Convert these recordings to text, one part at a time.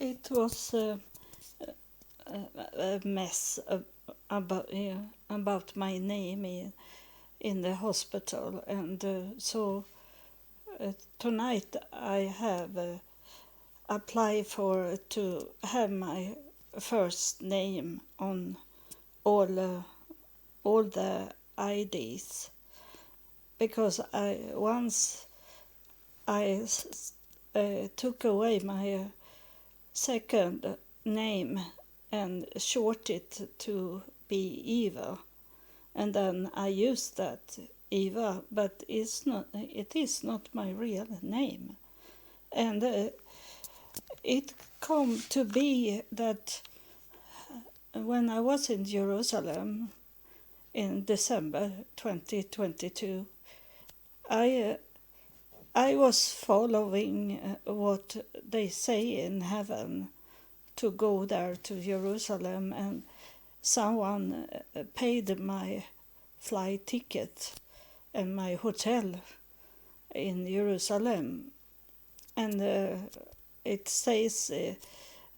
It was a mess about my name in the hospital, and so tonight I have applied for to have my first name on all the IDs, because once I took away my second name and short it to be Eva, and then I used that Eva, but it is not my real name. And it come to be that when I was in Jerusalem in December 2022, I was following what they say in heaven, to go there to Jerusalem, and someone paid my flight ticket and my hotel in Jerusalem, and it says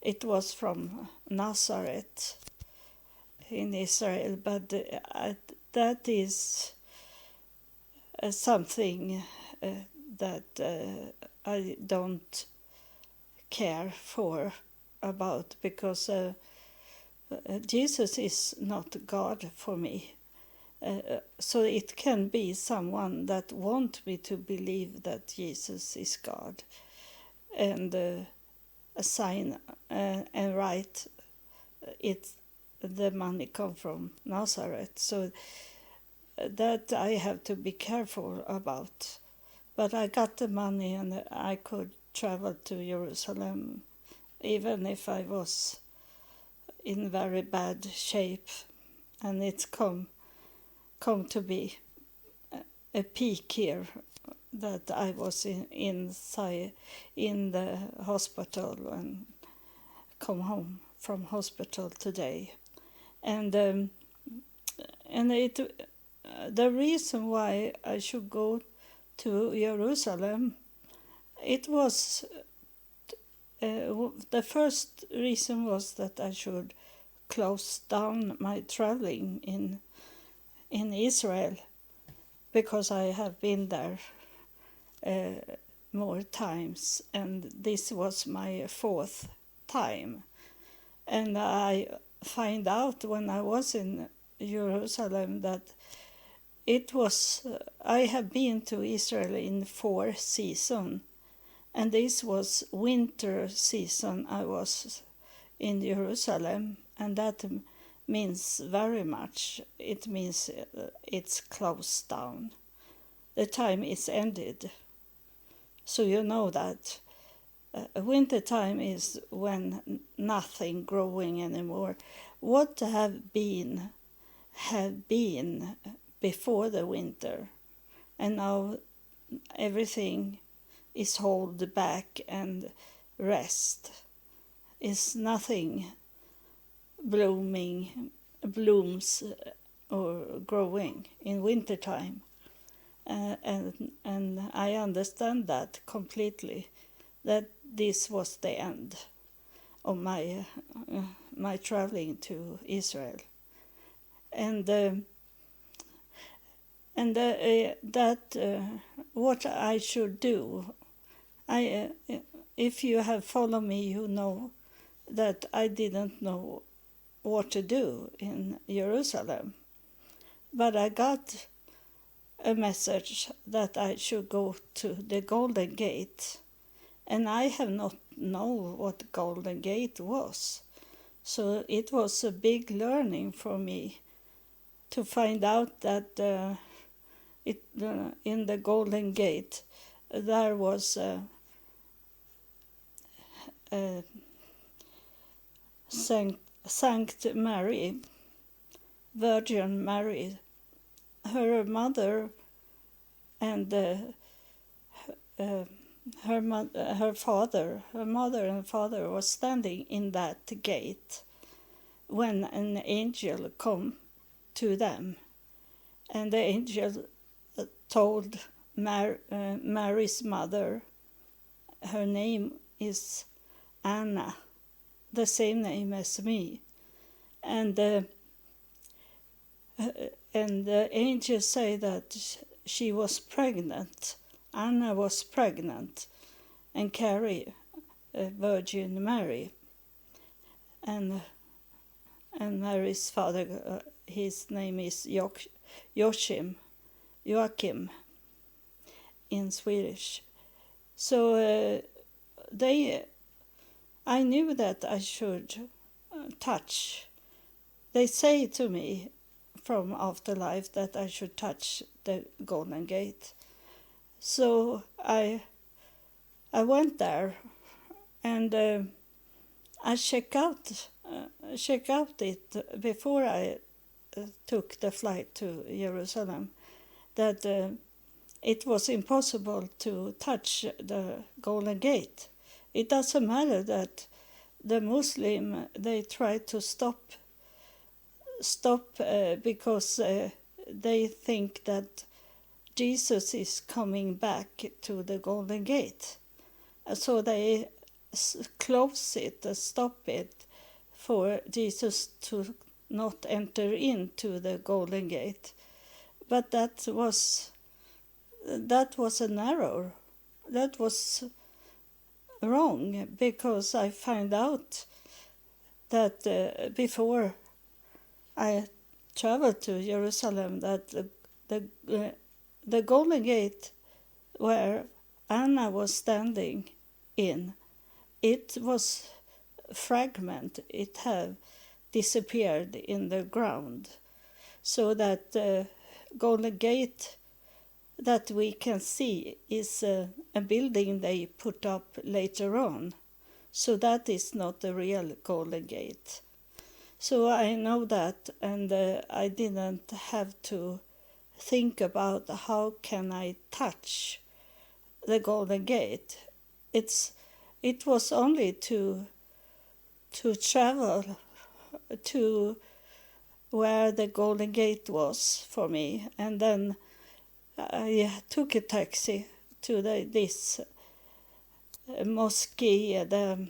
it was from Nazareth in Israel, but that is something that I don't care for about, because Jesus is not God for me. So it can be someone that want me to believe that Jesus is God, and sign and write the money come from Nazareth. So that I have to be careful about. But I got the money and I could travel to Jerusalem, even if I was in very bad shape. And it's come to be a peak here, that I was inside in the hospital and come home from hospital today. And it the reason why I should go to Jerusalem, it was the first reason was that I should close down my traveling in Israel, because I have been there more times, and this was my fourth time. And I find out when I was in Jerusalem that it was I have been to Israel in 4 seasons, and this was winter season I was in Jerusalem, and that means very much. It means it's closed down. The time is ended. So you know that winter time is when nothing growing anymore. What have been before the winter, and now everything is held back and rest. Is nothing blooms or growing in wintertime. And I understand that completely, that this was the end of my traveling to Israel. And what I should do, if you have followed me, you know that I didn't know what to do in Jerusalem. But I got a message that I should go to the Golden Gate, and I have not known what Golden Gate was. So it was a big learning for me to find out that in the Golden Gate there was Saint Mary, Virgin Mary, her mother and her mother and father was standing in that gate when an angel come to them, and the angel told Mary's mother, her name is Anna, the same name as me. And the angel say that she was pregnant. Anna was pregnant and carry Virgin Mary. And Mary's father, his name is Joachim in Swedish. So I knew that I should touch. They say to me from Afterlife that I should touch the Golden Gate. So I went there, and I checked out it before I took the flight to Jerusalem, that it was impossible to touch the Golden Gate. It doesn't matter that the Muslim, they try to stop because they think that Jesus is coming back to the Golden Gate. So they close it, stop it, for Jesus to not enter into the Golden Gate. But that was an error. That was wrong, because I found out that before I traveled to Jerusalem, that the Golden Gate where Anna was standing in, it was fragment. It had disappeared in the ground, so that the Golden Gate that we can see is a building they put up later on. So that is not the real Golden Gate. So I know that, and I didn't have to think about how can I touch the Golden Gate. It was only to travel to where the Golden Gate was for me, and then I took a taxi to this mosque, the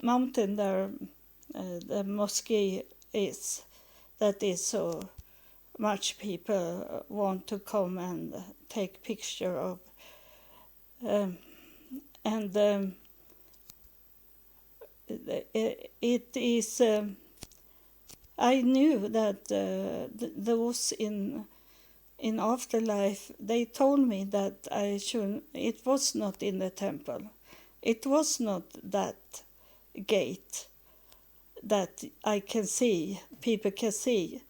mountain there, the mosque is, that is so much people want to come and take picture of, and it is. I knew that those in Afterlife, they told me that I shouldn't. It was not in the temple. It was not that gate that I can see, people can see,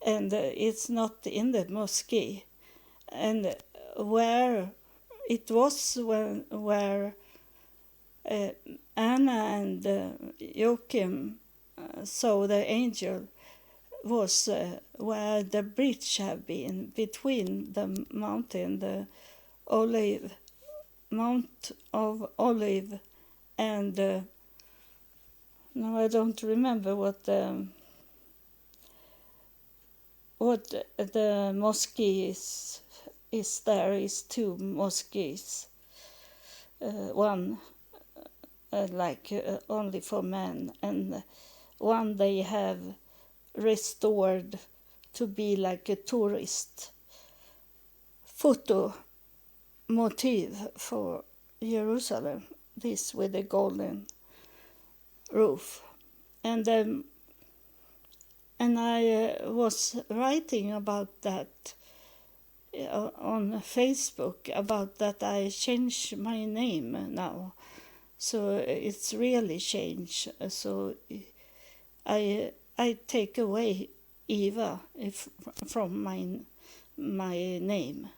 and it's not in the mosque. And where it was, where Anna and Joachim saw the angel, was where the bridge had been between the mountain, the Mount of Olive, and no, I don't remember what the mosque is. There is two mosques, one only for men, and one they have restored to be like a tourist photo motif for Jerusalem, this with the golden roof. And I was writing about that on Facebook, about that I changed my name now. So it's really changed. So I take away Eva from my name,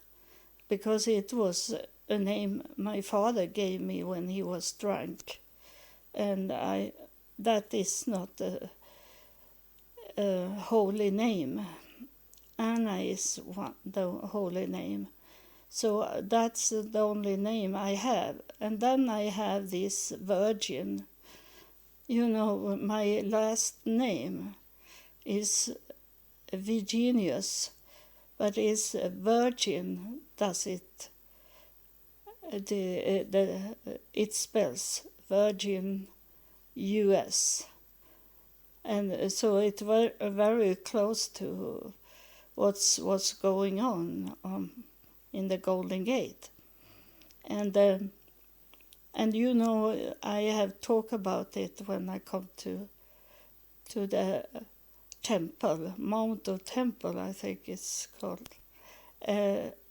because it was a name my father gave me when he was drunk, and that is not a holy name. Anna is the holy name. So that's the only name I have. And then I have this Virgin. You know, my last name is Virginius, but it's Virgin, does it it spells Virgin US, and so it was very close to what's going on in the Golden Gate, and you know, I have talked about it when I come to the temple, Mount of Temple, I think it's called.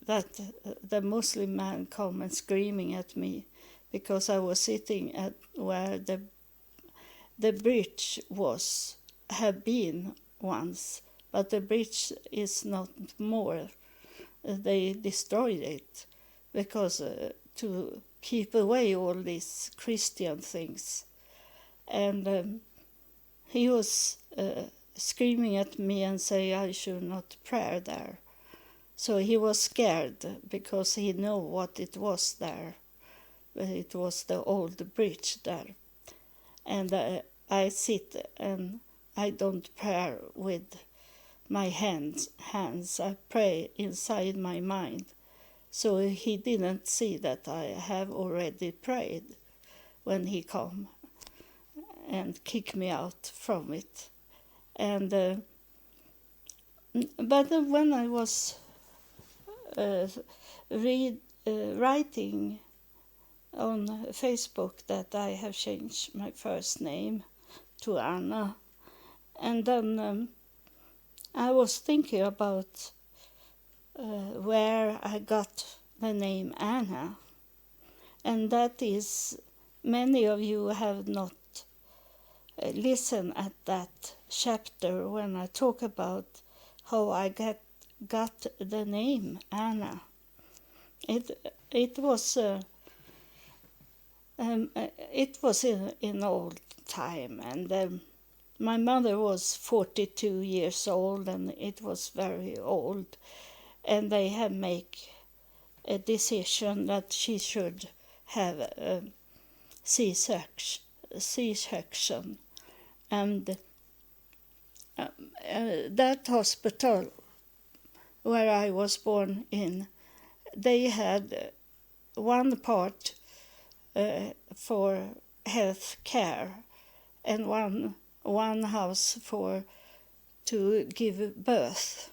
That the Muslim man come and screaming at me because I was sitting at where the bridge had been once, but the bridge is not more. They destroyed it because to keep away all these Christian things, and he was screaming at me and say I should not pray there. So he was scared because he knew what it was there. It was the old bridge there. And I sit and I don't pray with my hands. I pray inside my mind. So he didn't see that I have already prayed when he come and kick me out from it. And but when I was writing on Facebook that I have changed my first name to Anna, and then I was thinking about where I got the name Anna, and that is, many of you have not listened at that chapter when I talk about how I got the name Anna. It was in old time, and my mother was 42 years old, and it was very old, and they had make a decision that she should have a C-section, and that hospital where I was born in, they had one part for health care and one house to give birth.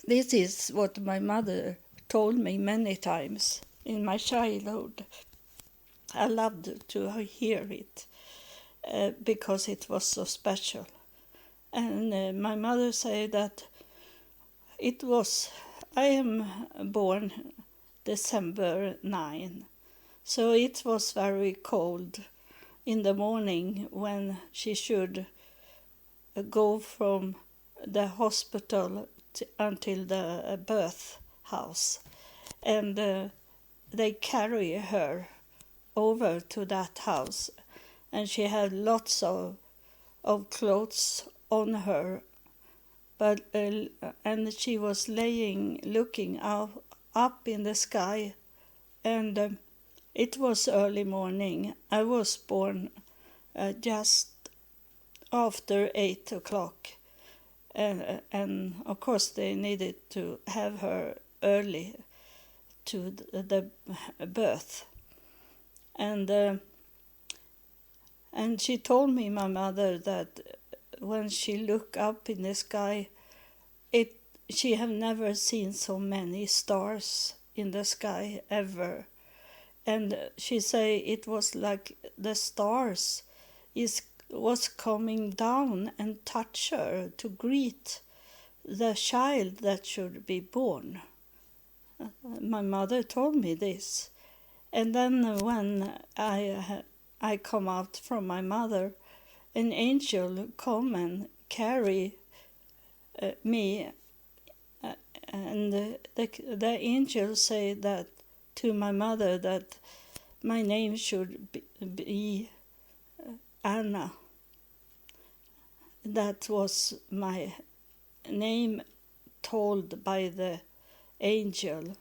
This is what my mother told me many times in my childhood. I loved to hear it because it was so special. And my mother said that I am born December 9, so it was very cold in the morning when she should go from the hospital until the birth house, and they carry her over to that house, and she had lots of clothes on her, but and she was looking up in the sky, and it was early morning. I was born just after 8 o'clock, and of course they needed to have her early to the birth, and she told me, my mother, that when she looked up in the sky, she have never seen so many stars in the sky ever. And she say it was like the stars was coming down and touch her to greet the child that should be born. My mother told me this. And then when I come out from my mother, an angel come and carry me, and the angel say that to my mother that my name should be Anna. That was my name told by the angel.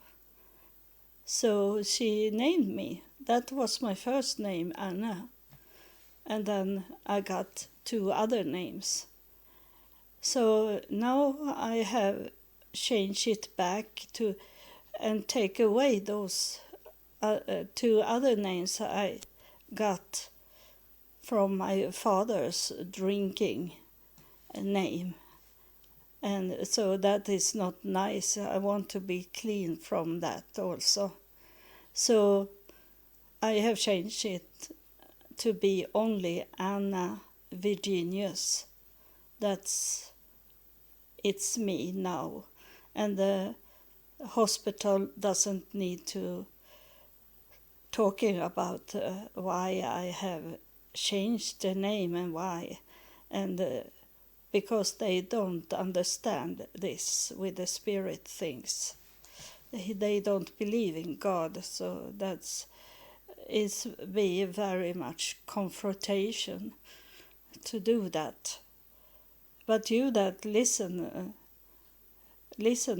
So she named me. That was my first name, Anna. And then I got 2 other names. So now I have change it back to and take away those two other names I got from my father's drinking name. And so that is not nice. I want to be clean from that also. So I have changed it to be only Anna Virginius. It's me now. And the hospital doesn't need to talking about why I have changed the name and why. And because they don't understand this with the spirit things. They don't believe in God, so it's be very much confrontation to do that. But you that listen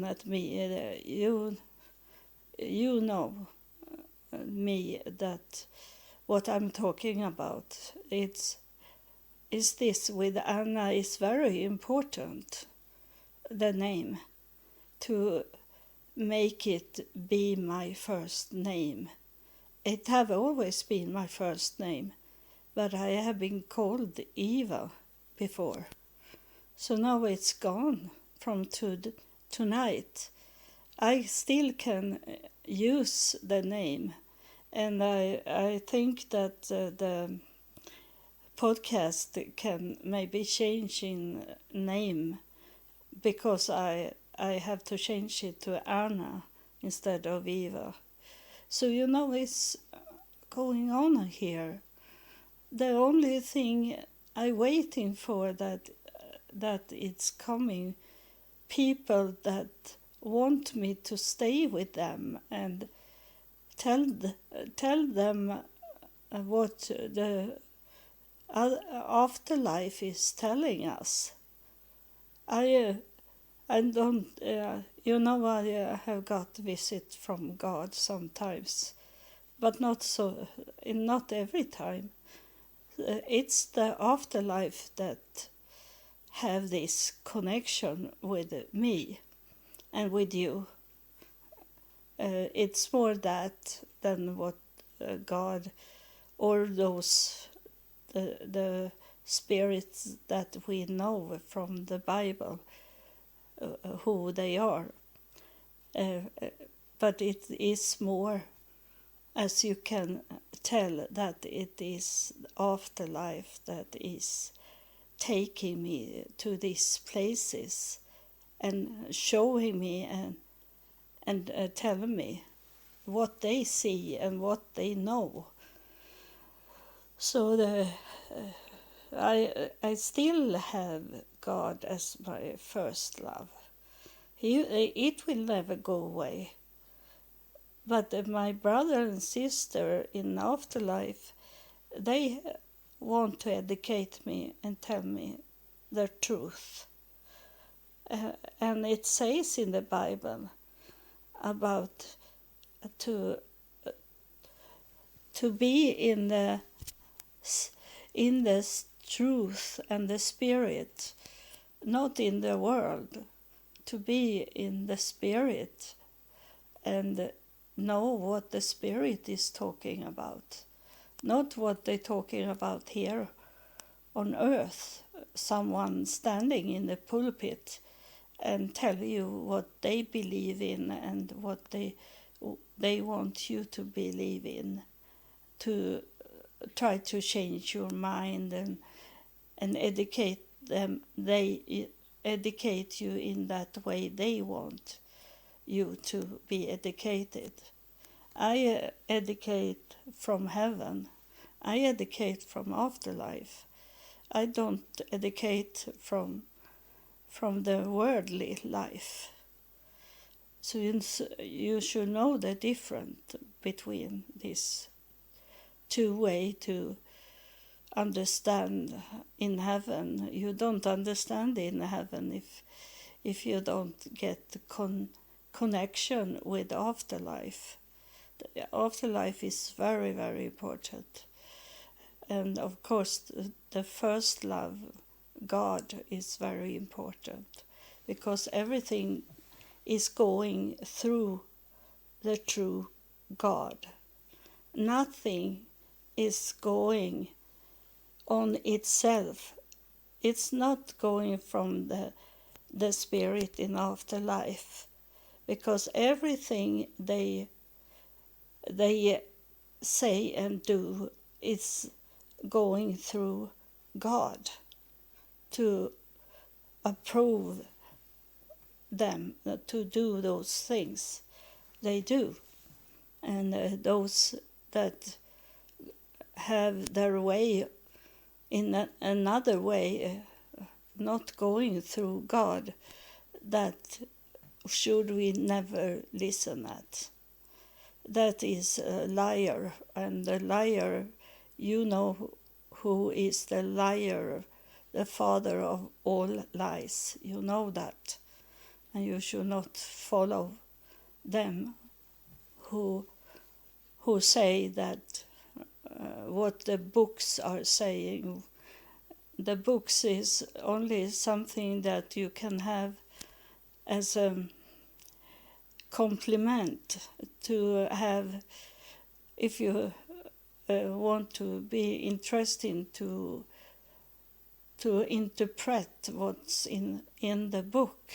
at me, you know me that what I'm talking about. Is this with Anna is very important, the name, to make it be my first name. It have always been my first name, but I have been called Eva before. So now it's gone from tonight. I still can use the name, and I think that the podcast can maybe change in name because I have to change it to Anna instead of Eva. So it's going on here. The only thing I'm waiting for that it's coming people that want me to stay with them and tell them what the afterlife is telling us. I don't, I have got visit from God sometimes, but not every time. It's the afterlife that have this connection with me and with you. It's more that than what God or those the spirits that we know from the Bible who they are. But it is more, as you can tell, that it is afterlife that is taking me to these places and showing me and telling me what they see and what they know. So I still have God as my first love. It will never go away. But my brother and sister in afterlife, they want to educate me and tell me the truth. And it says in the Bible about to be in the truth and the spirit, not in the world, to be in the spirit and know what the spirit is talking about, not what they're talking about here on earth, someone standing in the pulpit and tell you what they believe in and what they want you to believe in, to try to change your mind and educate them. They educate you in that way they want you to be educated. I educate from heaven. I educate from afterlife. I don't educate from the worldly life. So you should know the difference between these two ways to understand in heaven. You don't understand in heaven if you don't get the connection with afterlife. The afterlife is very, very important. And of course, the first love, God, is very important, because everything is going through the true God. Nothing is going on itself. It's not going from the spirit in afterlife, because everything they say and do is going through God to approve them to do those things they do. And those that have their way in another way, not going through God, that should we never listen at. That is a liar, and the liar, you know who is the liar, the father of all lies. You know that, and you should not follow them who say that what the books are saying. The books is only something that you can have as a compliment to have if you want to be interesting to interpret what's in the book.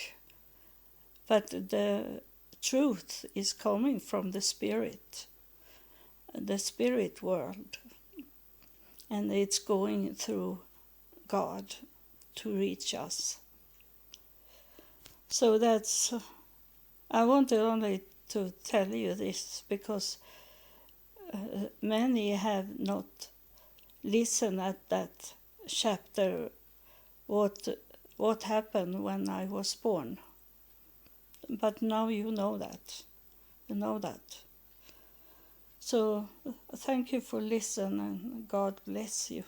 But the truth is coming from the spirit world, and it's going through God to reach us. So that's, I wanted only to tell you this because many have not listened at that chapter, what happened when I was born. But now you know that. So thank you for listening, and God bless you.